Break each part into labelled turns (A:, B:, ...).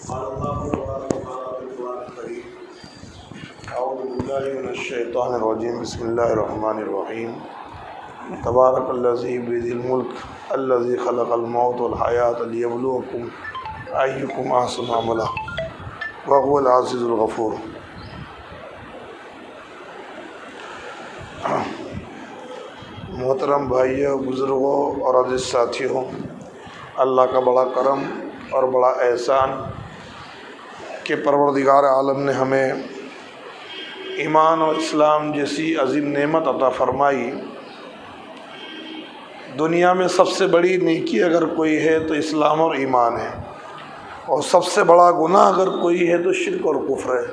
A: قال الله تبارك وتعالى في القرآن الكريم أعوذ بالله من الشيطان الرجيم بسم الله الرحمن الرحيم تبارك الذي بيده الملك الذي خلق الموت والحياة ليبلوكم أيكم أحسن عملا وهو العزيز الغفور۔ محترم بھائیوں، بزرگوں اور عزیز ساتھیوں، اللہ کا بڑا کرم اور بڑا احسان کہ پروردگار عالم نے ہمیں ایمان اور اسلام جیسی عظیم نعمت عطا فرمائی۔ دنیا میں سب سے بڑی نیکی اگر کوئی ہے تو اسلام اور ایمان ہے، اور سب سے بڑا گناہ اگر کوئی ہے تو شرک اور کفر ہے۔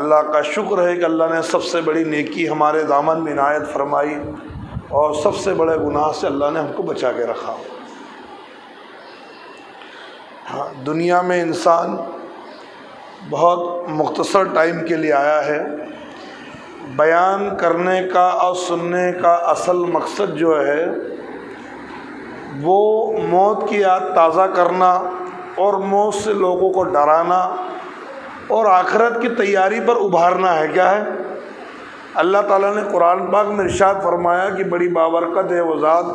A: اللہ کا شکر ہے کہ اللہ نے سب سے بڑی نیکی ہمارے دامن میں عنایت فرمائی، اور سب سے بڑے گناہ سے اللہ نے ہم کو بچا کے رکھا۔ دنیا میں انسان بہت مختصر ٹائم کے لیے آیا ہے۔ بیان کرنے کا اور سننے کا اصل مقصد جو ہے وہ موت کی یاد تازہ کرنا اور موت سے لوگوں کو ڈرانا اور آخرت کی تیاری پر ابھارنا ہے۔ کیا ہے؟ اللہ تعالیٰ نے قرآن پاک میں ارشاد فرمایا کہ بڑی بابرکت ہے وہ ذات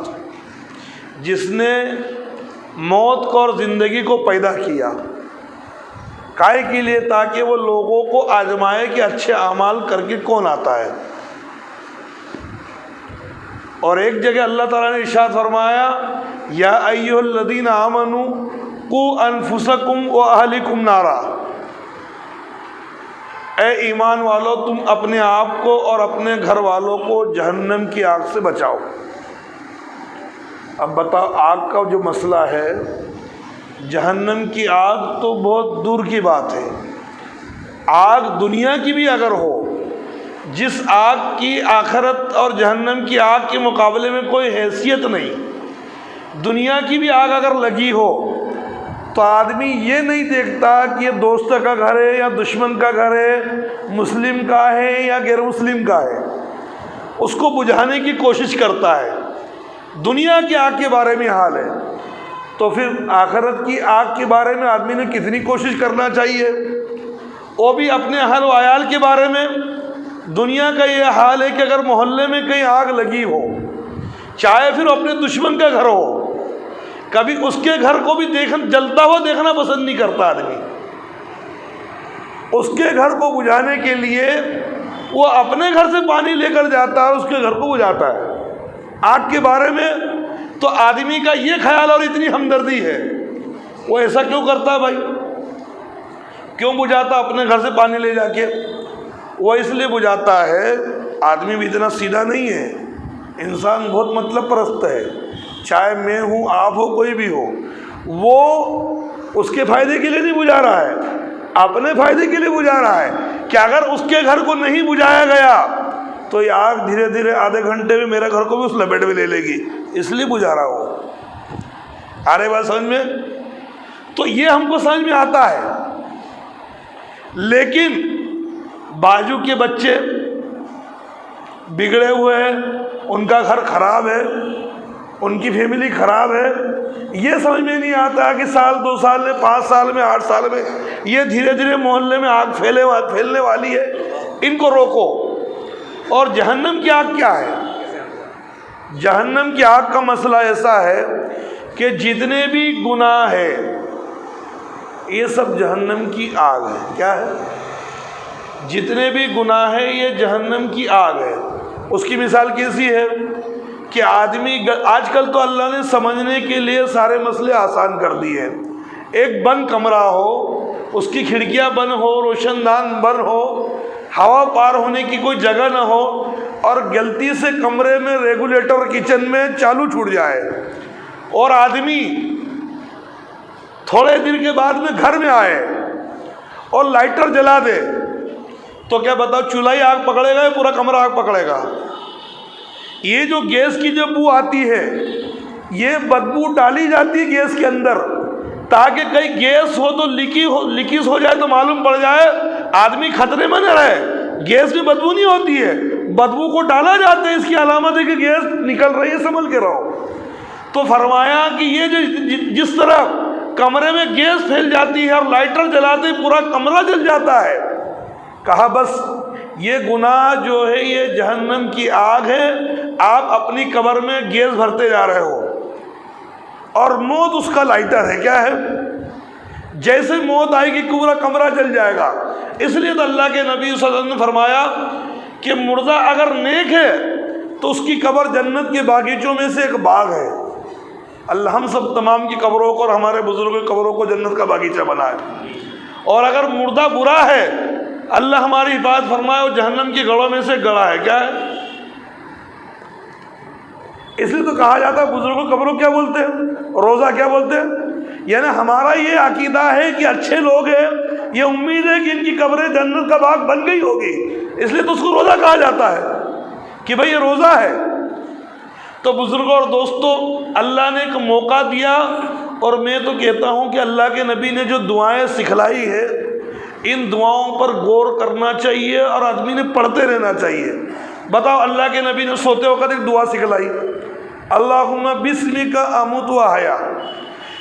A: جس نے موت کو اور زندگی کو پیدا کیا، کائے کے لیے؟ تاکہ وہ لوگوں کو آزمائے کہ اچھے اعمال کر کے کون آتا ہے۔ اور ایک جگہ اللہ تعالیٰ نے ارشاد فرمایا یا ایھا الذین آمنوا قوا انفسکم واہلکم نارا، اے ایمان والو تم اپنے آپ کو اور اپنے گھر والوں کو جہنم کی آگ سے بچاؤ۔ اب بتاؤ، آگ کا جو مسئلہ ہے، جہنم کی آگ تو بہت دور کی بات ہے۔ آگ دنیا کی بھی اگر ہو، جس آگ کی آخرت اور جہنم کی آگ کے مقابلے میں کوئی حیثیت نہیں، دنیا کی بھی آگ اگر لگی ہو تو آدمی یہ نہیں دیکھتا کہ یہ دوست کا گھر ہے یا دشمن کا گھر ہے، مسلم کا ہے یا غیر مسلم کا ہے، اس کو بجھانے کی کوشش کرتا ہے۔ دنیا کی آگ کے بارے میں حال ہے، تو پھر آخرت کی آگ کے بارے میں آدمی نے کتنی کوشش کرنا چاہیے؟ وہ بھی اپنے اہل و عیال کے بارے میں۔ دنیا کا یہ حال ہے کہ اگر محلے میں کہیں آگ لگی ہو، چاہے پھر اپنے دشمن کا گھر ہو، کبھی اس کے گھر کو بھی جلتا ہوا دیکھنا پسند نہیں کرتا آدمی۔ اس کے گھر کو بجھانے کے لیے وہ اپنے گھر سے پانی لے کر جاتا ہے اور اس کے گھر کو بجھاتا ہے۔ آگ کے بارے میں تو آدمی کا یہ خیال اور اتنی ہمدردی ہے، وہ ایسا کیوں کرتا ہے بھائی؟ کیوں بجھاتا اپنے گھر سے پانی لے جا کے؟ وہ اس لیے بجھاتا ہے، آدمی بھی اتنا سیدھا نہیں ہے، انسان بہت مطلب پرست ہے، چاہے میں ہوں، آپ ہو، کوئی بھی ہو، وہ اس کے فائدے کے لیے نہیں بجھا رہا ہے، اپنے فائدے کے لیے بجھا رہا ہے کہ اگر اس کے گھر کو نہیں بجھایا گیا تو یہ آگ دھیرے دھیرے آدھے گھنٹے میں میرے گھر کو بھی اس لپیٹ میں لے لے گی، اس لیے بجھا رہا ہو۔ آ رہی بات سمجھ میں؟ تو یہ ہم کو سمجھ میں آتا ہے، لیکن باجو کے بچے بگڑے ہوئے ہیں، ان کا گھر خراب ہے، ان کی فیملی خراب ہے، یہ سمجھ میں نہیں آتا کہ سال 2 سال میں 5 سال میں 8 سال میں یہ دھیرے دھیرے محلے میں آگ پھیلنے والی ہے، ان کو روکو۔ اور جہنم کی آگ کیا ہے؟ جہنم کی آگ کا مسئلہ ایسا ہے کہ جتنے بھی گناہ ہے یہ سب جہنم کی آگ ہے۔ کیا ہے؟ جتنے بھی گناہ ہے یہ جہنم کی آگ ہے۔ اس کی مثال کیسی ہے کہ آدمی آج کل تو اللہ نے سمجھنے کے لیے سارے مسئلے آسان کر دیے ہیں۔ ایک بند کمرہ ہو، اس کی کھڑکیاں بند ہو، روشن دان بند ہو، ہوا پار ہونے کی کوئی جگہ نہ ہو، اور غلطی سے کمرے میں ریگولیٹر کچن میں چالو چھوٹ جائے اور آدمی تھوڑے دن کے بعد میں گھر میں آئے اور لائٹر جلا دے تو کیا بتاؤ، چولہا ہی آگ پکڑے گا یا پورا کمرہ آگ پکڑے گا؟ یہ جو گیس کی جو بو آتی ہے، یہ بدبو ڈالی جاتی ہے گیس کے اندر تاکہ کہیں گیس ہو تو لیکیز ہو جائے تو معلوم پڑ جائے، آدمی خطرے میں نہ رہے۔ گیس میں بدبو نہیں ہوتی ہے، بدبو کو ڈالا جاتا ہے، اس کی علامت ہے کہ گیس نکل رہی ہے، سنبھل کے رہو۔ تو فرمایا کہ یہ جو جس طرح کمرے میں گیس پھیل جاتی ہے اور لائٹر جلاتے ہی پورا کمرہ جل جاتا ہے۔ کہا بس یہ گناہ جو ہے یہ جہنم کی آگ ہے، آپ اپنی قبر میں گیس بھرتے جا رہے ہو، اور موت اس کا لائٹر ہے۔ کیا ہے؟ جیسے موت آئے گی پورا کمرہ جل جائے گا۔ اس لیے تو اللہ کے نبی صلی اللہ علیہ وسلم نے فرمایا کہ مردہ اگر نیک ہے تو اس کی قبر جنت کے باغیچوں میں سے ایک باغ ہے۔ اللہ ہم سب تمام کی قبروں کو اور ہمارے بزرگوں کی قبروں کو جنت کا باغیچہ بنائے۔ اور اگر مردہ برا ہے، اللہ ہماری حفاظت فرمائے، وہ جہنم کی گڑھوں میں سے گڑھا ہے۔ کیا ہے؟ اس لیے تو کہا جاتا ہے بزرگوں قبروں کیا بولتے ہیں؟ روزہ کیا بولتے ہیں؟ یعنی ہمارا یہ عقیدہ ہے کہ اچھے لوگ ہیں، یہ امید ہے کہ ان کی قبریں جنت کا باغ بن گئی ہوگی، اس لیے تو اس کو روزہ کہا جاتا ہے کہ بھئی یہ روزہ ہے۔ تو بزرگوں اور دوستوں، اللہ نے ایک موقع دیا، اور میں تو کہتا ہوں کہ اللہ کے نبی نے جو دعائیں سکھلائی ہے ان دعاؤں پر غور کرنا چاہیے اور آدمی نے پڑھتے رہنا چاہیے۔ بتاؤ، اللہ کے نبی نے سوتے وقت ایک دعا سکھلائی، اللہم بسمک اموت و احیا،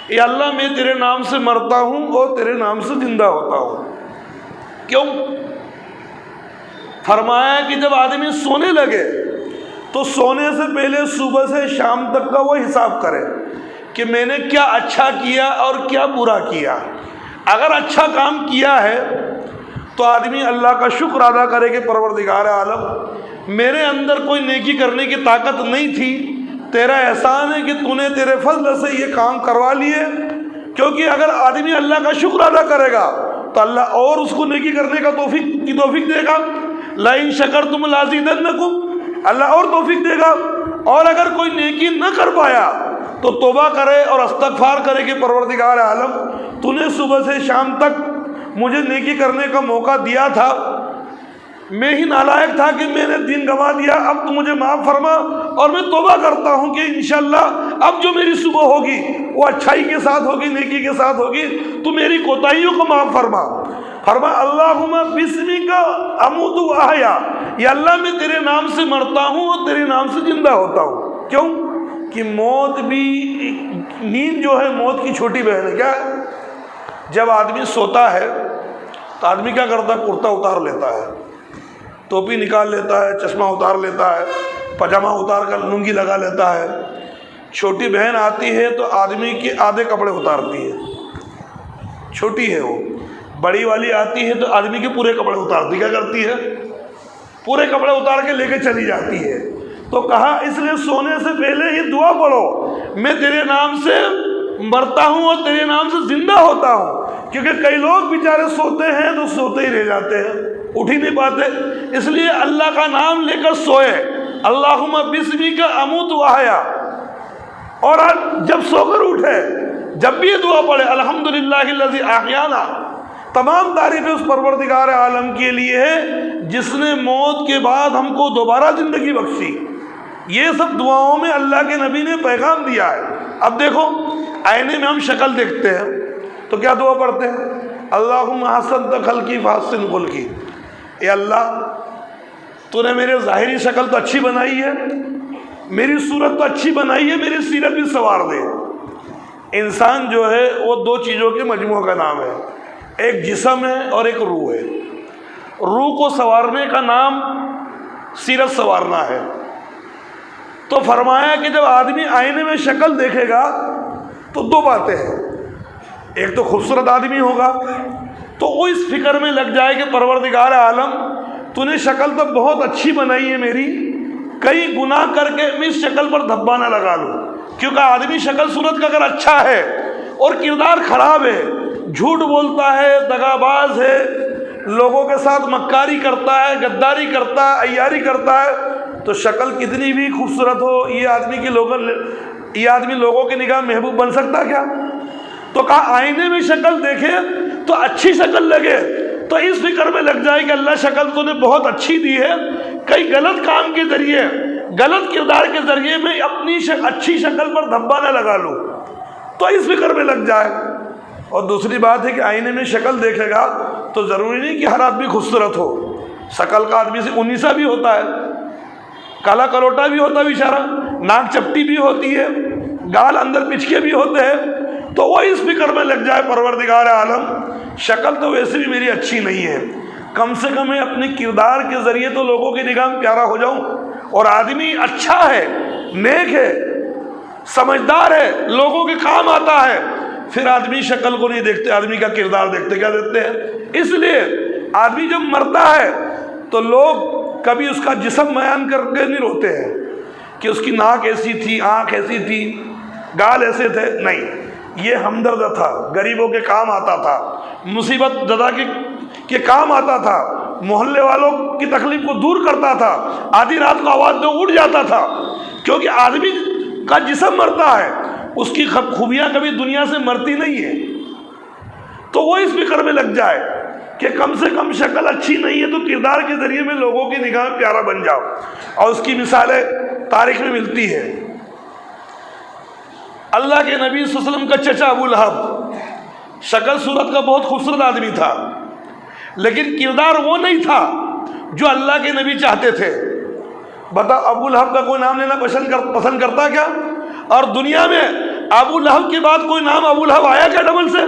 A: اے اللہ میں تیرے نام سے مرتا ہوں اور تیرے نام سے زندہ ہوتا ہوں۔ کیوں؟ فرمایا کہ جب آدمی سونے لگے تو سونے سے پہلے صبح سے شام تک کا وہ حساب کرے کہ میں نے کیا اچھا کیا اور کیا برا کیا۔ اگر اچھا کام کیا ہے تو آدمی اللہ کا شکر ادا کرے کہ پروردگار عالم میرے اندر کوئی نیکی کرنے کی طاقت نہیں تھی، تیرا احسان ہے کہ تو نے تیرے فضل سے یہ کام کروا لیے۔ کیونکہ اگر آدمی اللہ کا شکر ادا کرے گا تو اللہ اور اس کو نیکی کرنے کا توفیق دے گا۔ لئن شکرتم لازیدنکم، اللہ اور توفیق دے گا۔ اور اگر کوئی نیکی نہ کر پایا تو توبہ کرے اور استغفار کرے کہ پروردگار عالم تو نے صبح سے شام تک مجھے نیکی کرنے کا موقع دیا تھا، میں ہی نالائق تھا کہ میں نے دین گنوا دیا، اب تو مجھے معاف فرما، اور میں توبہ کرتا ہوں کہ انشاءاللہ اب جو میری صبح ہوگی وہ اچھائی کے ساتھ ہوگی، نیکی کے ساتھ ہوگی، تو میری کوتاہیوں کو معاف فرما۔ اللہم بسمک اموت و احیا، یا اللہ میں تیرے نام سے مرتا ہوں اور تیرے نام سے زندہ ہوتا ہوں۔ کیوں؟ کہ موت بھی، نیند جو ہے موت کی چھوٹی بہن ہے۔ کیا ہے؟ جب آدمی سوتا ہے تو آدمی کیا کرتا ہے؟ کرتا اتار لیتا ہے، ٹوپی نکال لیتا ہے، چشمہ اتار لیتا ہے، پاجامہ اتار کر لنگی لگا لیتا ہے۔ چھوٹی بہن آتی ہے تو آدمی کے آدھے کپڑے اتارتی ہے، چھوٹی ہے وہ۔ بڑی والی آتی ہے تو آدمی کے پورے کپڑے اتارتی، کیا کرتی ہے؟ پورے کپڑے اتار کے لے کے چلی جاتی ہے۔ تو کہا اس لیے سونے سے پہلے یہ دعا پڑھو، میں تیرے نام سے مرتا ہوں اور تیرے نام سے زندہ ہوتا ہوں۔ کیونکہ کئی لوگ بیچارے سوتے ہیں تو سوتے ہی رہ جاتے ہیں، اٹھ ہی نہیں پاتے، اس لیے اللہ کا نام لے کر سوئے، اللہم بسمک اموت و احیا، اور جب سو کر اٹھے جب بھی یہ دعا پڑھے الحمدللہ الذی احیانا، تمام تعریفیں اس پروردگار عالم کے لیے ہے جس نے موت کے بعد ہم کو دوبارہ زندگی بخشی۔ یہ سب دعاؤں میں اللہ کے نبی نے پیغام دیا ہے۔ اب دیکھو، آئینے میں ہم شکل دیکھتے ہیں تو کیا دعا پڑھتے ہیں؟ اللہم حسنت خلقی فحسن خلقی، اے اللہ تو نے میرے ظاہری شکل تو اچھی بنائی ہے، میری صورت تو اچھی بنائی ہے، میری سیرت بھی سنوار دے۔ انسان جو ہے وہ دو چیزوں کے مجموعہ کا نام ہے، ایک جسم ہے اور ایک روح ہے۔ روح کو سنوارنے کا نام سیرت سنوارنا ہے۔ تو فرمایا کہ جب آدمی آئینے میں شکل دیکھے گا تو دو باتیں ہیں، ایک تو خوبصورت آدمی ہوگا تو وہ اس فکر میں لگ جائے کہ پروردگار عالم تو نے شکل تو بہت اچھی بنائی ہے میری، کئی گناہ کر کے میں اس شکل پر دھبا نہ لگا لوں۔ کیونکہ آدمی شکل صورت کا اگر اچھا ہے اور کردار خراب ہے، جھوٹ بولتا ہے، دغاباز ہے، لوگوں کے ساتھ مکاری کرتا ہے، غداری کرتا ہے، عیاری کرتا ہے، تو شکل کتنی بھی خوبصورت ہو یہ آدمی لوگوں کی نگاہ محبوب بن سکتا کیا؟ تو کہا آئینے میں شکل دیکھے تو اچھی شکل لگے تو اس فکر میں لگ جائے کہ اللہ شکل تو نے بہت اچھی دی ہے، کئی غلط کام کے ذریعے، غلط کردار کے ذریعے میں اپنی اچھی شکل پر دھبا نہ لگا لوں، تو اس فکر میں لگ جائے۔ اور دوسری بات ہے کہ آئینے میں شکل دیکھے گا تو ضروری نہیں کہ ہر آدمی خوبصورت ہو، شکل کا آدمی سے 19 بھی ہوتا ہے، کالا کلوٹا بھی ہوتا ہے بیچارہ، ناک چپٹی بھی ہوتی ہے، گال اندر پچکے بھی ہوتے ہیں، تو وہ اس فکر میں لگ جائے پروردگار عالم شکل تو ویسے بھی میری اچھی نہیں ہے، کم سے کم میں اپنے کردار کے ذریعے تو لوگوں کی نگاہ میں پیارا ہو جاؤں، اور آدمی اچھا ہے، نیک ہے، سمجھدار ہے، لوگوں کے کام آتا ہے، پھر آدمی شکل کو نہیں دیکھتے، آدمی کا کردار دیکھتے، کیا دیکھتے ہیں؟ اس لیے آدمی جب مرتا ہے تو لوگ کبھی اس کا جسم بیان کر کے نہیں روتے ہیں کہ اس کی ناک ایسی تھی، آنکھ ایسی تھی، گال ایسے تھے، نہیں، یہ ہمدرد تھا، غریبوں کے کام آتا تھا، مصیبت زدہ کے کام آتا تھا، محلے والوں کی تکلیف کو دور کرتا تھا، آدھی رات کو آواز دے اٹھ جاتا تھا، کیونکہ آدمی کا جسم مرتا ہے، اس کی خوبیاں کبھی دنیا سے مرتی نہیں ہے۔ تو وہ اس فکر میں لگ جائے کہ کم سے کم شکل اچھی نہیں ہے تو کردار کے ذریعے میں لوگوں کی نگاہ میں پیارا بن جاؤ، اور اس کی مثالیں تاریخ میں ملتی ہے۔ اللہ کے نبی صلی اللہ علیہ وسلم کا چچا ابو لہب شکل صورت کا بہت خوبصورت آدمی تھا، لیکن کردار وہ نہیں تھا جو اللہ کے نبی چاہتے تھے۔ بتا ابو لہب کا کوئی نام لینا پسند کرتا کیا؟ اور دنیا میں ابو لہب کے بعد کوئی نام ابو لہب آیا کیا ڈبل سے؟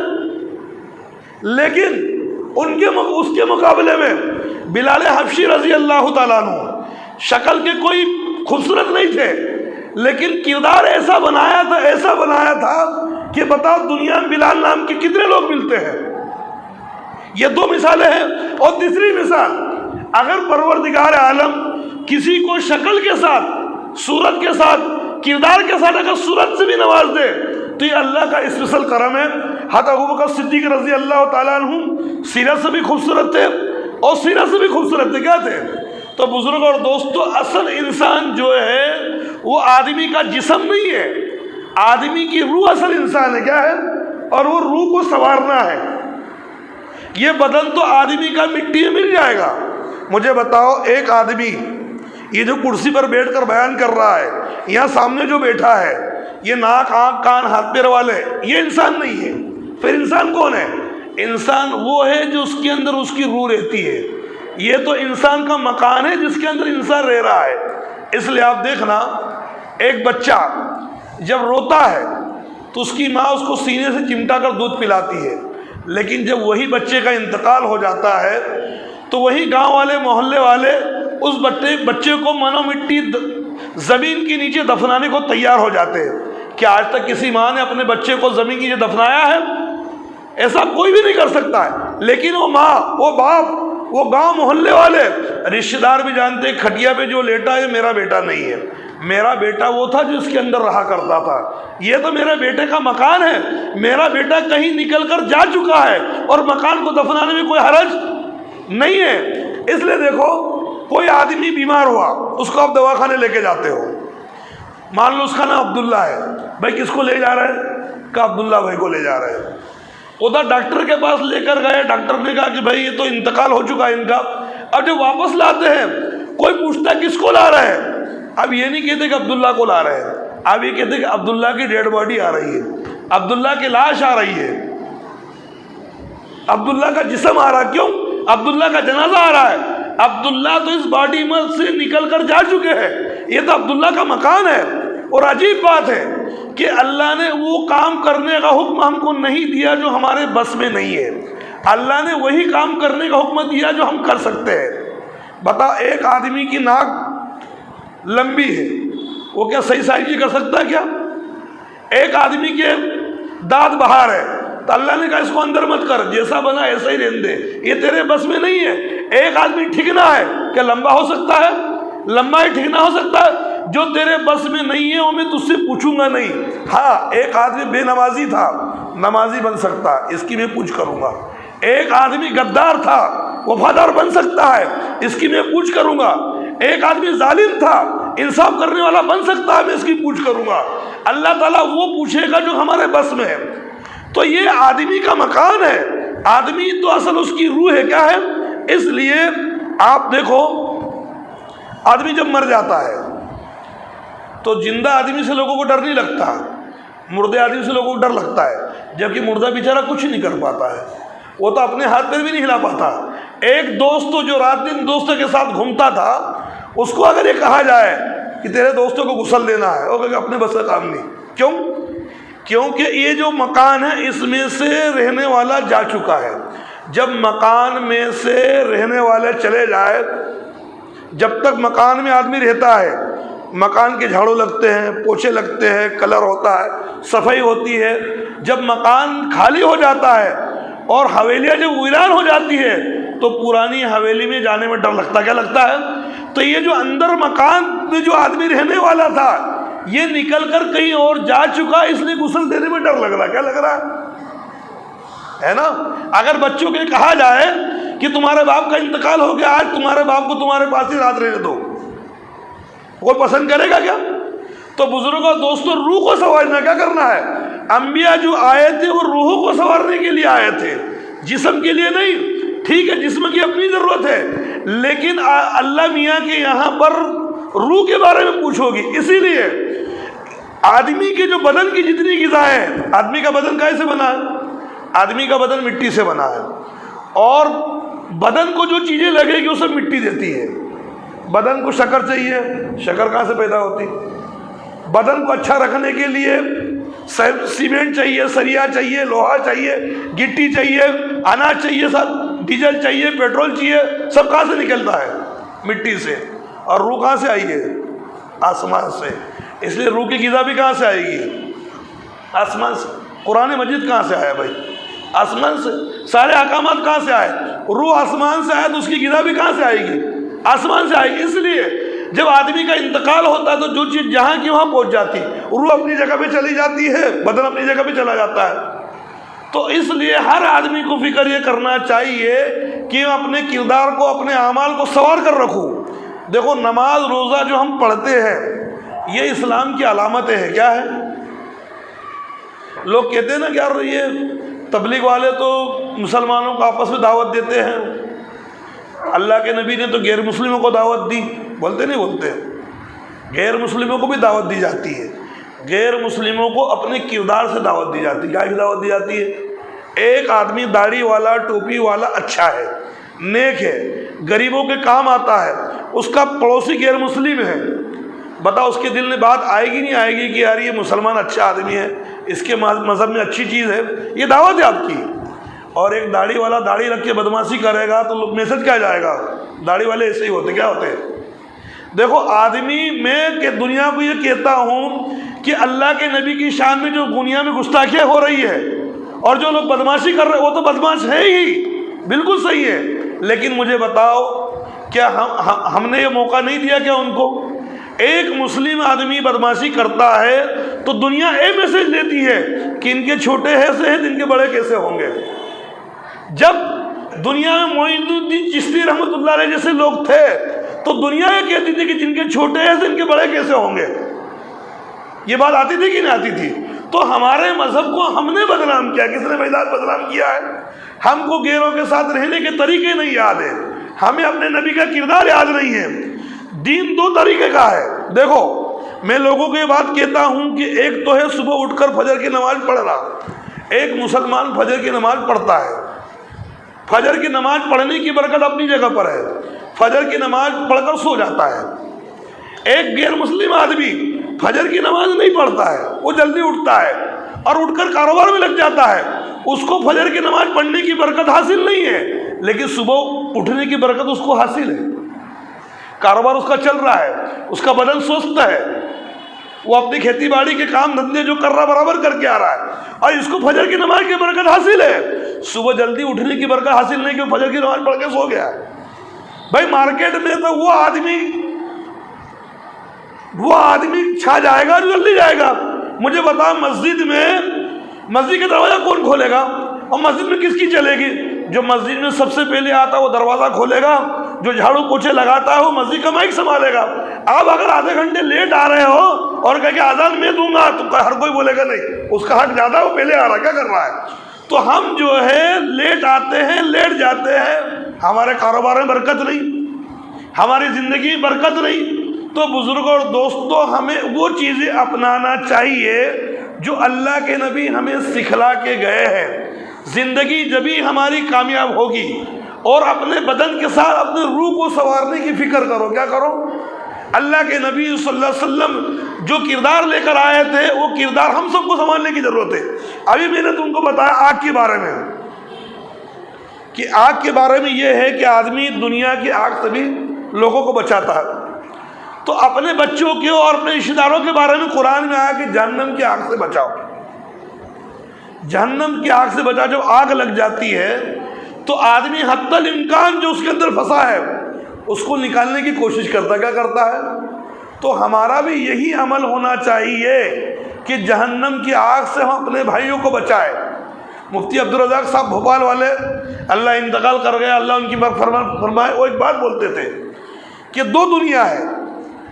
A: لیکن اس کے مقابلے میں بلال حبشی رضی اللہ تعالیٰ عنہ شکل کے کوئی خوبصورت نہیں تھے، لیکن کردار ایسا بنایا تھا کہ بتاؤ دنیا میں بلال نام کے کتنے لوگ ملتے ہیں۔ یہ دو مثالیں ہیں۔ اور تیسری مثال، اگر پروردگار عالم کسی کو شکل کے ساتھ، صورت کے ساتھ، کردار کے ساتھ اگر صورت سے بھی نواز دے تو یہ اللہ کا اسپیشل کرم ہے۔ حضرت ابوبکر صدیق رضی اللہ تعالیٰ عنہ سیرت سے بھی خوبصورت تھے اور سیرت سے بھی خوبصورت تھے، کیا تھے؟ تو بزرگ اور دوستو، اصل انسان جو ہے وہ آدمی کا جسم نہیں ہے، آدمی کی روح اصل انسان ہے، کیا ہے؟ اور وہ روح کو سنوارنا ہے۔ یہ بدن تو آدمی کا مٹی میں مل جائے گا۔ مجھے بتاؤ، ایک آدمی یہ جو کرسی پر بیٹھ کر بیان کر رہا ہے، یہاں سامنے جو بیٹھا ہے، یہ ناک، آنکھ، کان، ہاتھ پیر والے، یہ انسان نہیں ہے۔ پھر انسان کون ہے؟ انسان وہ ہے جو اس کے اندر اس کی روح رہتی ہے۔ یہ تو انسان کا مکان ہے جس کے اندر انسان رہ رہا ہے۔ اس لیے آپ دیکھنا، ایک بچہ جب روتا ہے تو اس کی ماں اس کو سینے سے چمٹا کر دودھ پلاتی ہے، لیکن جب وہی بچے کا انتقال ہو جاتا ہے تو وہی گاؤں والے، محلے والے اس بچے کو منو مٹی زمین کے نیچے دفنانے کو تیار ہو جاتے ہیں۔ کیا آج تک کسی ماں نے اپنے بچے کو زمین کے نیچے دفنایا ہے؟ ایسا کوئی بھی نہیں کر سکتا ہے۔ لیکن وہ ماں، وہ باپ، وہ گاؤں محلے والے، رشتہ دار بھی جانتے ہیں کھٹیا پہ جو لیٹا ہے میرا بیٹا نہیں ہے، میرا بیٹا وہ تھا جو اس کے اندر رہا کرتا تھا، یہ تو میرے بیٹے کا مکان ہے، میرا بیٹا کہیں نکل کر جا چکا ہے اور مکان کو دفنانے میں کوئی حرج نہیں ہے۔ اس لیے دیکھو، کوئی آدمی بیمار ہوا، اس کو آپ دواخانے لے کے جاتے ہو، مان لو اس کا نام عبداللہ ہے، بھائی کس کو لے جا رہے ہیں؟ کہ عبداللہ بھائی کو لے جا رہے ہیں۔ ادھر ڈاکٹر کے پاس لے کر گئے، ڈاکٹر نے کہا کہ بھائی یہ تو انتقال ہو چکا ہے ان کا۔ اب جب واپس لاتے ہیں کوئی پوچھتا ہے کس کو لا رہے ہیں، اب یہ نہیں کہتے کہ عبداللہ کو لا رہے ہیں، اب یہ کہتے کہ عبداللہ کی ڈیڈ باڈی آ رہی ہے، عبداللہ کی لاش آ رہی ہے، عبداللہ کا جسم آ رہا۔ کیوں؟ عبداللہ کا جنازہ آ رہا ہے۔ عبداللہ تو اس باڈی میں سے نکل کر جا چکے ہیں، یہ تو عبداللہ کا مکان ہے۔ اور عجیب بات ہے کہ اللہ نے وہ کام کرنے کا حکم ہم کو نہیں دیا جو ہمارے بس میں نہیں ہے، اللہ نے وہی کام کرنے کا حکم دیا جو ہم کر سکتے ہیں۔ بتا، ایک آدمی کی ناک لمبی ہے، وہ کیا صحیح سائزی کر سکتا ہے کیا؟ ایک آدمی کے دانت باہر ہے تو اللہ نے کہا اس کو اندر مت کر، جیسا بنا ایسا ہی رہنے دے، یہ تیرے بس میں نہیں ہے۔ ایک آدمی ٹھیکنا ہے، کیا لمبا ہو سکتا ہے؟ لمبا ہی ٹھیکنا ہو سکتا ہے؟ جو تیرے بس میں نہیں ہے وہ میں تجھ سے پوچھوں گا نہیں۔ ہاں، ایک آدمی بے نمازی تھا، نمازی بن سکتا، اس کی میں پوچھ کروں گا۔ ایک آدمی غدار تھا، وفادار بن سکتا ہے، اس کی میں پوچھ کروں گا۔ ایک آدمی ظالم تھا، انصاف کرنے والا بن سکتا ہے، میں اس کی پوچھ کروں گا۔ اللہ تعالیٰ وہ پوچھے گا جو ہمارے بس میں ہے۔ تو یہ آدمی کا مکان ہے، آدمی تو اصل اس کی روح ہے، کیا ہے؟ اس لیے آپ دیکھو، آدمی جب مر جاتا ہے تو زندہ آدمی سے لوگوں کو ڈر نہیں لگتا، مردے آدمی سے لوگوں کو ڈر لگتا ہے، جبکہ مردہ بیچارہ کچھ نہیں کر پاتا ہے، وہ تو اپنے ہاتھ پیر بھی نہیں ہلا پاتا۔ ایک دوست جو رات دن دوستوں کے ساتھ گھومتا تھا، اس کو اگر یہ کہا جائے کہ تیرے دوستوں کو غسل دینا ہے، وہ کہے کہ اپنے بس کا کام نہیں۔ کیوں؟ کیونکہ یہ جو مکان ہے اس میں سے رہنے والا جا چکا ہے. جب مکان میں سے رہنے والے چلے جائے، جب تک مکان میں آدمی رہتا ہے، مکان کے جھاڑو لگتے ہیں، پوچھے لگتے ہیں، کلر ہوتا ہے، صفائی ہوتی ہے. جب مکان خالی ہو جاتا ہے اور حویلیاں جب ویران ہو جاتی ہے تو پرانی حویلی میں جانے میں ڈر لگتا. کیا لگتا ہے؟ تو یہ جو اندر مکان میں جو آدمی رہنے والا تھا یہ نکل کر کہیں اور جا چکا، اس لیے غسل دینے میں ڈر لگ رہا. کیا لگ رہا ہے نا؟ اگر بچوں کے کہا جائے کہ تمہارے باپ کا انتقال ہو گیا، آج تمہارے باپ کو تمہارے پاس ہی رات رہنے دو، کوئی پسند کرے گا کیا؟ تو بزرگوں دوستوں، روح کو سنوارنا کیا کرنا ہے. انبیاء جو آئے تھے وہ روحوں کو سنوارنے کے لیے آئے تھے، جسم کے لیے نہیں. ٹھیک ہے، جسم کی اپنی ضرورت ہے، لیکن اللہ میاں کے یہاں پر روح کے بارے میں پوچھو گی. اسی لیے آدمی کے جو بدن کی جتنی غذائیں ہیں، آدمی کا بدن کیسے بنا ہے؟ آدمی کا بدن مٹی سے بنا ہے، اور بدن کو جو چیزیں لگے گی وہ سب مٹی دیتی ہے. بدن کو شکر چاہیے، شکر کہاں سے پیدا ہوتی؟ بدن کو اچھا رکھنے کے لیے سیمنٹ چاہیے، سریا چاہیے، لوہا چاہیے، گٹی چاہیے، اناج چاہیے، سب ڈیزل چاہیے، پیٹرول چاہیے. سب کہاں سے نکلتا ہے؟ مٹی سے. اور روح کہاں سے آئی ہے؟ آسمان سے. اس لیے روح کی غذا بھی کہاں سے آئے گی؟ آسمان سے. قرآن مجید کہاں سے آیا بھائی؟ آسمان سے. سارے احکامات کہاں سے آئے؟ روح آسمان سے آئے تو اس کی غذا بھی کہاں سے آئے گی؟ آسمان سے آئے گی. اس لیے جب آدمی کا انتقال ہوتا ہے تو جو چیز جہاں کی وہاں پہنچ جاتی، روح اپنی جگہ پہ چلی جاتی ہے، بدن اپنی جگہ پہ چلا جاتا ہے. تو اس لیے ہر آدمی کو فکر یہ کرنا چاہیے کہ اپنے کردار کو، اپنے اعمال کو سنوار کر رکھوں. دیکھو، نماز روزہ جو ہم پڑھتے ہیں یہ اسلام کی علامتیں ہیں. کیا ہے؟ لوگ کہتے ہیں نا کہ یار یہ تبلیغ والے تو مسلمانوں کو آپس میں دعوت دیتے ہیں، اللہ کے نبی نے تو غیر مسلموں کو دعوت دی. بولتے نہیں بولتے؟ غیر مسلموں کو بھی دعوت دی جاتی ہے. غیر مسلموں کو اپنے کردار سے دعوت دی جاتی ہے. کیا کی دعوت دی جاتی ہے؟ ایک آدمی داڑھی والا، ٹوپی والا اچھا ہے، نیک ہے، غریبوں کے کام آتا ہے، اس کا پڑوسی غیر مسلم ہے، بتاؤ اس کے دل میں بات آئے گی نہیں آئے گی کہ یار یہ مسلمان اچھا آدمی ہے، اس کے مذہب میں اچھی چیز ہے؟ یہ دعوت ہے آپ کی. اور ایک داڑھی والا داڑھی رکھ کے بدماشی کرے گا تو میسج کیا جائے گا؟ داڑھی والے ایسے ہی ہوتے. کیا ہوتے ہیں؟ دیکھو آدمی، میں کہ دنیا کو یہ کہتا ہوں کہ اللہ کے نبی کی شان میں جو دنیا میں گستاخیاں ہو رہی ہے اور جو لوگ بدماشی کر رہے ہیں وہ تو بدماش ہے ہی، بالکل صحیح ہے. لیکن مجھے بتاؤ، کیا ہم نے یہ موقع نہیں دیا کیا ان کو؟ ایک مسلم آدمی بدماشی کرتا ہے تو دنیا ایک میسج لیتی ہے کہ ان کے چھوٹے ایسے ہیں، ان کے بڑے کیسے ہوں گے. جب دنیا میں معین الدین چشتی رحمۃ اللہ علیہ جیسے لوگ تھے تو دنیا یہ کہتی تھی کہ جن کے چھوٹے ایسے ان کے بڑے کیسے ہوں گے. یہ بات آتی تھی کہ نہیں آتی تھی؟ تو ہمارے مذہب کو ہم نے بدنام کیا. کس نے بدنام کیا ہے؟ ہم کو غیروں کے ساتھ رہنے کے طریقے نہیں یاد ہیں، ہمیں اپنے نبی کا کردار یاد نہیں ہے. دین دو طریقے کا ہے. دیکھو، میں لوگوں کو یہ بات کہتا ہوں کہ ایک تو ہے صبح اٹھ کر فجر کی نماز پڑھنا. ایک مسلمان فجر کی نماز پڑھتا ہے، فجر کی نماز پڑھنے کی برکت اپنی جگہ پر ہے، فجر کی نماز پڑھ کر سو جاتا ہے. ایک غیر مسلم آدمی فجر کی نماز نہیں پڑھتا ہے، وہ جلدی اٹھتا ہے اور اٹھ کر کاروبار میں لگ جاتا ہے. اس کو فجر کی نماز پڑھنے کی برکت حاصل نہیں ہے، لیکن صبح اٹھنے کی برکت اس کو حاصل ہے. کاروبار اس کا چل رہا ہے، اس کا بدن سست ہے، وہ اپنی کھیتی باڑی کے کام دھندے جو کر رہا برابر کر کے آ رہا ہے، اور اس کو فجر کی نماز کی برکت حاصل ہے. صبح جلدی اٹھنے کی برکت حاصل نہیں کہ فجر کی نماز پڑھ کے سو گیا. بھائی مارکیٹ میں تو وہ آدمی چھا جائے گا جو جلدی جائے گا. مجھے بتا، مسجد کا دروازہ کون کھولے گا؟ اور مسجد میں کس کی چلے گی؟ جو مسجد میں سب سے پہلے آتا ہے وہ دروازہ کھولے گا، جو جھاڑو پوچھے لگاتا ہے وہ مسجد کا مائک سنبھالے گا. آپ اگر آدھے گھنٹے لیٹ آ رہے ہو اور کہہ کہ آزان میں دوں گا تو ہر کوئی بولے گا نہیں، اس کا حق زیادہ، وہ پہلے آ رہا، کیا کر رہا ہے؟ تو ہم جو ہے لیٹ آتے ہیں، لیٹ جاتے ہیں، ہمارے کاروبار میں برکت نہیں، ہماری زندگی میں برکت نہیں. تو بزرگوں اور دوستوں، ہمیں وہ چیزیں اپنانا چاہیے جو اللہ کے نبی ہمیں سکھلا کے گئے ہیں. زندگی جبھی ہماری کامیاب ہوگی. اور اپنے بدن کے ساتھ اپنے روح کو سنوارنے کی فکر کرو. کیا کرو؟ اللہ کے نبی صلی اللہ علیہ وسلم جو کردار لے کر آئے تھے وہ کردار ہم سب کو سنبھالنے کی ضرورت ہے۔ ابھی میں نے تم کو بتایا آگ کے بارے میں، کہ آگ کے بارے میں یہ ہے کہ آدمی دنیا کی آگ سے بھی لوگوں کو بچاتا ہے، تو اپنے بچوں کے اور اپنے رشتہ داروں کے بارے میں قرآن میں آیا کہ جہنم کی آگ سے بچاؤ، جہنم کی آگ سے بچاؤ۔ جب آگ لگ جاتی ہے تو آدمی حتی الامکان جو اس کے اندر پھنسا ہے اس کو نکالنے کی کوشش کرتا، کیا کرتا ہے؟ تو ہمارا بھی یہی عمل ہونا چاہیے کہ جہنم کی آگ سے ہم اپنے بھائیوں کو بچائیں۔ مفتی عبدالرزاق صاحب بھوپال والے، اللہ انتقال کر گیا، اللہ ان کی مغفرت فرمائے، وہ ایک بات بولتے تھے کہ دو دنیا ہے،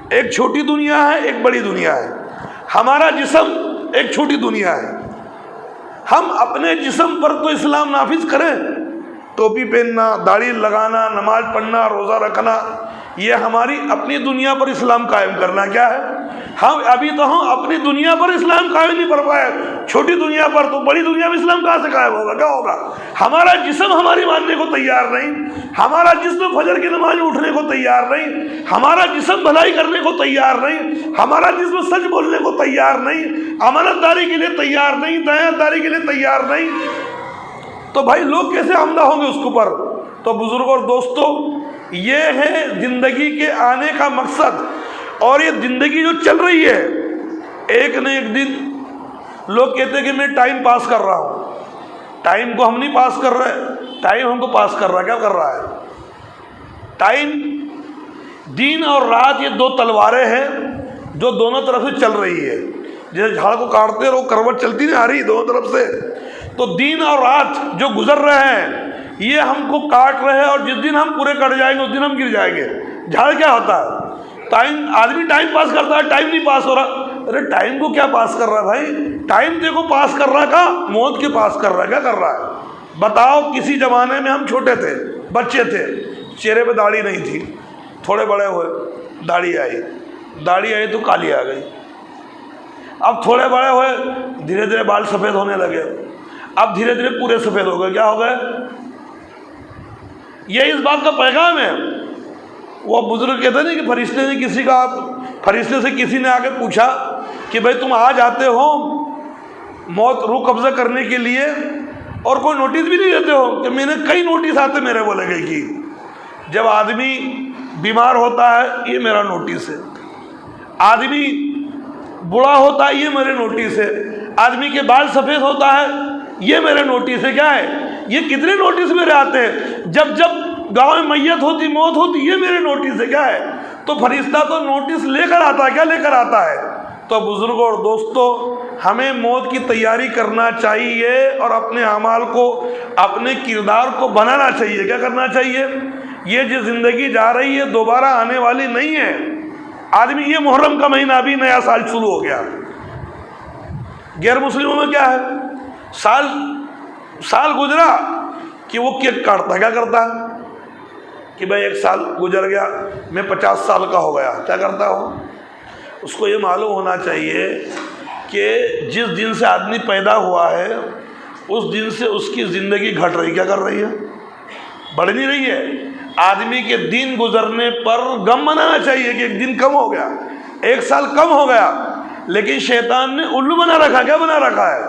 A: ایک چھوٹی دنیا ہے، ایک بڑی دنیا ہے۔ ہمارا جسم ایک چھوٹی دنیا ہے، ہم اپنے جسم پر تو اسلام نافذ کریں، ٹوپی پہننا، داڑھی لگانا، نماز پڑھنا، روزہ رکھنا، یہ ہماری اپنی دنیا پر اسلام قائم کرنا کیا ہے؟ ہم اپنی دنیا پر اسلام قائم نہیں کر پائے، چھوٹی دنیا پر، تو بڑی دنیا میں اسلام کہاں سے قائم ہوگا؟ کیا ہوگا؟ ہمارا جسم ہماری ماننے کو تیار نہیں، ہمارا جسم فجر کی نماز اٹھنے کو تیار نہیں، ہمارا جسم بھلائی کرنے کو تیار نہیں، ہمارا جسم سچ بولنے کو تیار نہیں، امانت داری کے لیے تیار نہیں، دیانت داری کے لیے تیار نہیں، تو بھائی لوگ کیسے عمدہ ہوں گے اس کے اوپر؟ تو بزرگوں اور دوستوں، یہ ہے زندگی کے آنے کا مقصد، اور یہ زندگی جو چل رہی ہے، ایک نہ ایک دن لوگ کہتے ہیں کہ میں ٹائم پاس کر رہا ہوں، ٹائم کو ہم نہیں پاس کر رہے، ٹائم ہم کو پاس کر رہا ہے۔ کیا کر رہا ہے ٹائم؟ دن اور رات یہ دو تلواریں ہیں جو دونوں طرف سے چل رہی ہے، جیسے جھاڑ کو کاٹتے رہو کروٹ چلتی نہیں آ رہی دونوں طرف سے، تو دن اور رات جو گزر رہے ہیں یہ ہم کو کاٹ رہے ہیں، اور جس دن ہم پورے کٹ جائیں گے اس دن ہم گر جائیں گے۔ جھاڑ کیا ہوتا ہے؟ ٹائم، آدمی ٹائم پاس کرتا ہے، ٹائم نہیں پاس ہو رہا۔ ارے ٹائم کو کیا پاس کر رہا ہے بھائی؟ ٹائم دیکھو پاس کر رہا کا موت کے پاس کر رہا ہے۔ کیا کر رہا ہے بتاؤ؟ کسی زمانے میں ہم چھوٹے تھے، بچے تھے، چہرے پہ داڑھی نہیں تھی، تھوڑے بڑے ہوئے داڑھی آئی تو کالی آ گئی، اب تھوڑے بڑے ہوئے دھیرے دھیرے بال سفید ہونے لگے، اب دھیرے دھیرے پورے سفید ہو گئے۔ کیا ہو گئے؟ یہ اس بات کا پیغام ہے۔ وہ بزرگ کہتے ہیں کہ فرشتے سے کسی نے آ کے پوچھا کہ بھائی تم آ جاتے ہو موت روح قبضہ کرنے کے لیے اور کوئی نوٹس بھی نہیں دیتے ہو؟ کہ میں نے کئی نوٹس آتے میرے، بولے گئے کہ جب آدمی بیمار ہوتا ہے یہ میرا نوٹس ہے، آدمی بوڑھا ہوتا ہے یہ میرے نوٹس ہے، آدمی کے بال سفید ہوتا ہے یہ میرے نوٹس ہے۔ کیا ہے یہ؟ کتنے نوٹس میرے آتے ہیں؟ جب گاؤں میں میت ہوتی، موت ہوتی، یہ میرے نوٹس ہے۔ کیا ہے؟ تو فرشتہ تو نوٹس لے کر آتا ہے۔ کیا لے کر آتا ہے؟ تو بزرگوں اور دوستوں، ہمیں موت کی تیاری کرنا چاہیے اور اپنے اعمال کو، اپنے کردار کو بنانا چاہیے۔ کیا کرنا چاہیے؟ یہ جو زندگی جا رہی ہے دوبارہ آنے والی نہیں ہے۔ آدمی، یہ محرم کا مہینہ ابھی نیا سال شروع ہو گیا، غیر مسلموں میں کیا ہے؟ سال گزرا کہ وہ کیک کاٹتا ہے۔ کیا کرتا ہے کہ بھائی ایک سال گزر گیا، میں 50 سال کا ہو گیا۔ کیا کرتا ہو؟ اس کو یہ معلوم ہونا چاہیے کہ جس دن سے آدمی پیدا ہوا ہے اس دن سے اس کی زندگی گھٹ رہی، کیا کر رہی ہے؟ بڑھ نہیں رہی ہے۔ آدمی کے دن گزرنے پر غم منانا چاہیے کہ ایک دن کم ہو گیا، ایک سال کم ہو گیا، لیکن شیطان نے الو بنا رکھا۔ کیا بنا رکھا ہے؟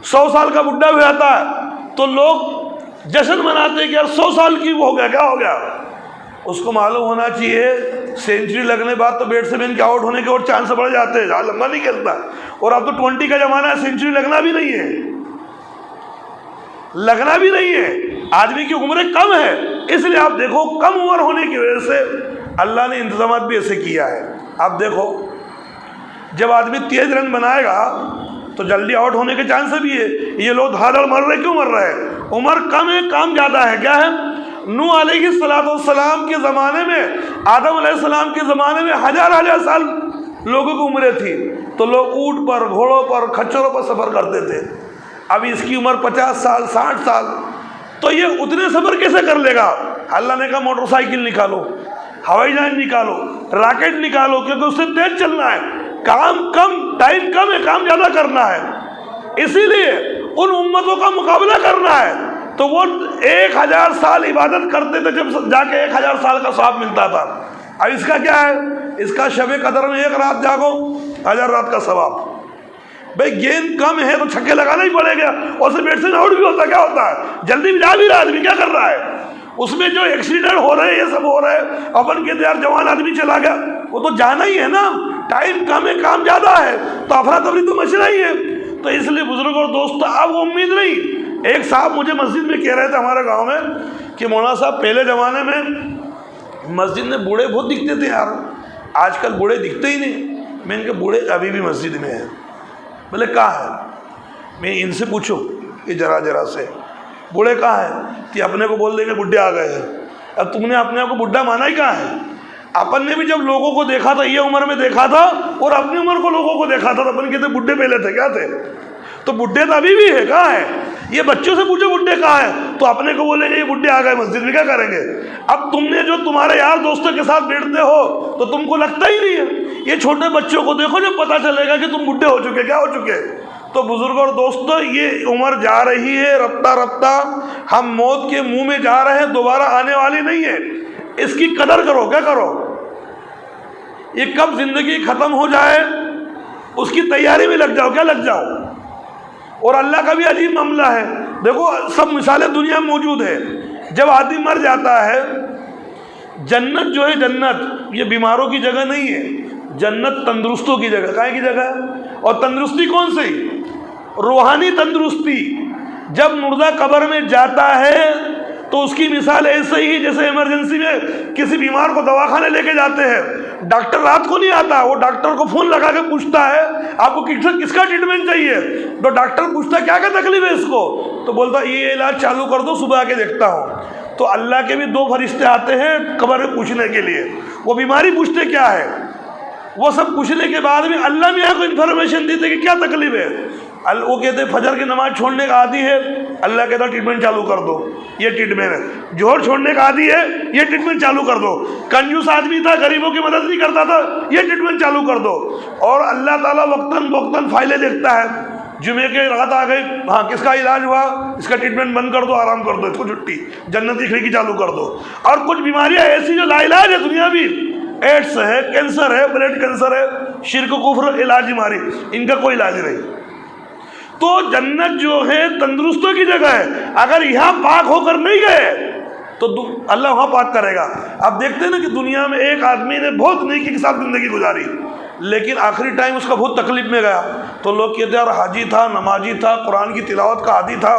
A: 100 سال کا بڈھا بھی آتا ہے تو لوگ جشن مناتے کہ یار 100 سال کی وہ ہو گیا۔ کیا ہو گیا؟ اس کو معلوم ہونا چاہیے سینچری لگنے بعد تو بیٹسمین کے آؤٹ ہونے کے اور چانس بڑھ جاتے ہیں، لمبا نہیں کھیلتا، اور اب تو 20 کا زمانہ ہے، سینچری لگنا بھی نہیں ہے، لگنا بھی نہیں ہے، آدمی کی عمریں کم ہے، اس لیے آپ دیکھو کم عمر ہونے کی وجہ سے اللہ نے انتظامات بھی ایسے کیا ہے۔ آپ دیکھو جب آدمی تیز رن بنائے گا تو جلدی آؤٹ ہونے کے چانس بھی ہے۔ یہ لوگ دھاڑ مر رہے، کیوں مر رہے ہیں؟ عمر کم ہے، کام زیادہ ہے۔ کیا ہے؟ نوح علیہ السلام کے زمانے میں، آدم علیہ السلام کے زمانے میں ہزار سال لوگوں کی عمریں تھی، تو لوگ اونٹ پر، گھوڑوں پر، کھچروں پر سفر کرتے تھے۔ اب اس کی عمر 50 سال، 60 سال، تو یہ اتنے سفر کیسے کر لے گا؟ اللہ نے کہا موٹر سائیکل نکالو، ہوائی جہاز نکالو، راکٹ نکالو، کیونکہ اس سے تیز چلنا ہے، کام کم، ٹائم کم ہے، کام زیادہ کرنا ہے، اسی لیے ان امتوں کا مقابلہ کرنا ہے۔ تو وہ 1000 سال عبادت کرتے تھے، جب جا کے 1000 سال کا ثواب ملتا تھا۔ اب اس کا کیا ہے؟ اس کا شب قدر میں 1 رات جاگو 1000 رات کا ثواب۔ بھائی گیند کم ہے تو چھکے لگانا ہی پڑے گا، اور سے بیٹ سے آؤٹ بھی ہوتا، کیا ہوتا ہے؟ جلدی بھی جا بھی رہا آدمی، کیا کر رہا ہے؟ اس میں جو ایکسیڈنٹ ہو رہے ہیں، یہ سب ہو رہے ہیں، اپن کے یار جوان آدمی چلا گیا، وہ تو جانا ہی ہے نا، ٹائم کم ہے، کام زیادہ ہے، تو افراتفری تو مچنا ہی ہے۔ تو اس لیے بزرگ اور دوست، اب وہ امید نہیں۔ ایک صاحب مجھے مسجد میں کہہ رہے تھے ہمارے گاؤں میں کہ مولانا صاحب پہلے زمانے میں مسجد میں بوڑھے بہت دکھتے تھے یار، آج کل بوڑھے دکھتے ہی نہیں۔ میں ان کے بوڑھے ابھی بھی مسجد میں ہیں۔ بولے کہاں ہے؟ میں ان سے پوچھو کہ جرا سے بوڑھے کہاں ہیں؟ کہ اپنے کو بول دیں گے بڈھے آ گئے ہیں۔ اب تم نے اپنے آپ کو بڈھا مانا ہی کہاں ہے؟ اپن نے بھی جب لوگوں کو دیکھا تھا، یہ عمر میں دیکھا تھا، اور اپنی عمر کو لوگوں کو دیکھا تھا، تو اپن کہتے بڈھے پہلے تھے، کیا تھے؟ تو بڈھے تو ابھی بھی ہے، کہاں ہے؟ یہ بچوں سے پوچھو بڈھے کہاں ہیں، تو اپنے کو بولیں گے یہ بڈھے آ گئے مسجد میں، کیا کریں گے؟ اب تم نے جو تمہارے یار دوستوں کے ساتھ بیٹھتے ہو تو تم کو لگتا ہی نہیں ہے۔ یہ چھوٹے بچوں کو دیکھو، جب پتہ چلے گا کہ تم بڈھے ہو چکے، کیا ہو چکے۔ تو بزرگ اور دوستو، یہ عمر جا رہی ہے، رفتہ رفتہ ہم موت کے منہ میں جا رہے ہیں، دوبارہ آنے والی نہیں ہے۔ اس کی قدر کرو، کیا کرو؟ یہ کب زندگی ختم ہو جائے اس کی تیاری میں لگ جاؤ، کیا لگ جاؤ۔ اور اللہ کا بھی عجیب معاملہ ہے، دیکھو سب مثالیں دنیا میں موجود ہے۔ جب آدمی مر جاتا ہے، جنت جو ہے، جنت یہ بیماروں کی جگہ نہیں ہے، جنت تندرستوں کی جگہ، کائیں کی جگہ ہے؟ اور تندرستی کون سی؟ روحانی تندرستی۔ جب مردہ قبر میں جاتا ہے تو اس کی مثال ایسے ہی جیسے ایمرجنسی میں کسی بیمار کو دواخانے لے کے جاتے ہیں، ڈاکٹر رات کو نہیں آتا، وہ ڈاکٹر کو فون لگا کے پوچھتا ہے آپ کو کس کا ٹریٹمنٹ چاہیے، تو ڈاکٹر پوچھتا ہے کیا تکلیف ہے اس کو، تو بولتا یہ علاج چالو کر دو، صبح آ کے دیکھتا ہوں۔ تو اللہ کے بھی 2 فرشتے آتے ہیں قبر میں پوچھنے کے لیے، وہ بیماری پوچھتے کیا ہے، وہ سب پوچھنے کے بعد میں اللہ نے کو انفارمیشن دیتے کہ کیا تکلیف ہے۔ وہ کہتے فجر کی نماز چھوڑنے کا عادی ہے، اللہ کہتا ٹریٹمنٹ چالو کر دو، یہ ٹریٹمنٹ ہے۔ جوہر چھوڑنے کا عادی ہے، یہ ٹریٹمنٹ چالو کر دو۔ کنجوس آدمی تھا، غریبوں کی مدد نہیں کرتا تھا، یہ ٹریٹمنٹ چالو کر دو۔ اور اللہ تعالیٰ وقتاً فوقتاً فائلیں دیکھتا ہے، جمعے کے رات آ گئی، ہاں کس کا علاج ہوا، اس کا ٹریٹمنٹ بند کر دو، آرام کر دو، اس کو چھٹی، جنت کی کھڑکی چالو کر دو۔ اور کچھ بیماریاں ایسی جو لا علاج ہے دنیا بھی، ایڈس ہے، کینسر ہے، بلڈ کینسر ہے، شرک کفر علاج بیماری، ان کا کوئی علاج نہیں۔ تو جنت جو ہے تندرستوں کی جگہ ہے، اگر یہاں پاک ہو کر نہیں گئے تو اللہ وہاں پاک کرے گا۔ اب دیکھتے ہیں نا کہ دنیا میں ایک آدمی نے بہت نیکی کے ساتھ زندگی گزاری، لیکن آخری ٹائم اس کا بہت تکلیف میں گیا، تو لوگ کہتے ہیں یار حاجی تھا، نمازی تھا، قرآن کی تلاوت کا عادی تھا،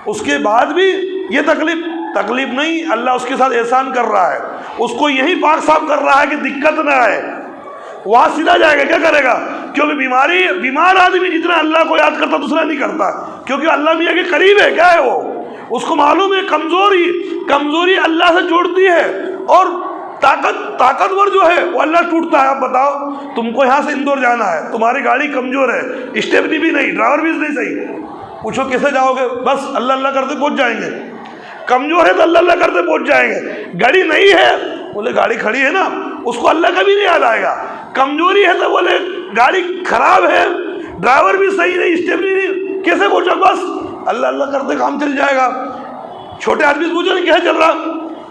A: اس کے بعد بھی یہ تکلیف نہیں، اللہ اس کے ساتھ احسان کر رہا ہے، اس کو یہی پاک صاف کر رہا ہے کہ دقت نہ آئے، وہاں سیدھا جائے گا، کیا کرے گا؟ کیونکہ بیمار آدمی جتنا اللہ کو یاد کرتا دوسرا نہیں کرتا، کیونکہ اللہ میاں کے قریب ہے، کیا ہے وہ، اس کو معلوم ہے کمزوری اللہ سے جوڑتی ہے، اور طاقتور جو ہے وہ اللہ ٹوٹتا ہے۔ اب بتاؤ تم کو یہاں سے اندور جانا ہے، تمہاری گاڑی کمزور ہے، اسٹیپنی بھی نہیں، ڈرائیور بھی نہیں صحیح، پوچھو کیسے جاؤ گے؟ بس اللہ اللہ کرتے پہنچ جائیں گے۔ کمزور ہے تو اللہ اللہ کرتے پہنچ جائیں گے۔ گاڑی نہیں ہے، بولے گاڑی کھڑی ہے نا، اس کو اللہ کا بھی نہیں یاد آئے گا۔ کمزوری ہے تو بولے گاڑی خراب ہے، ڈرائیور بھی صحیح نہیں، اسٹیپنی نہیں، کیسے پہنچو؟ بس اللہ اللہ کرتے کام چل جائے گا۔ چھوٹے آدمی سے پوچھو نہیں کیا چل رہا،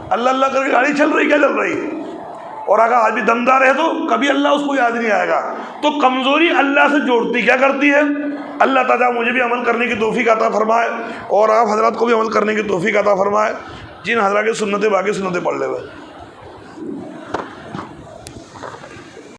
A: اللہ اللہ کر کے گاڑی چل رہی، کیا چل رہی؟ اور اگر آدمی دمدار ہے تو کبھی اللہ اس کو یاد نہیں آئے گا۔ تو کمزوری اللہ سے جوڑتی کیا کرتی ہے؟ اللہ تعالیٰ مجھے بھی عمل کرنے کی توفیق عطا فرمائے، اور آپ حضرات کو بھی عمل کرنے کی توفیق عطا فرمائے۔ جن حضرات کی سنتیں باقی سنتیں پڑھ لے ہوئے۔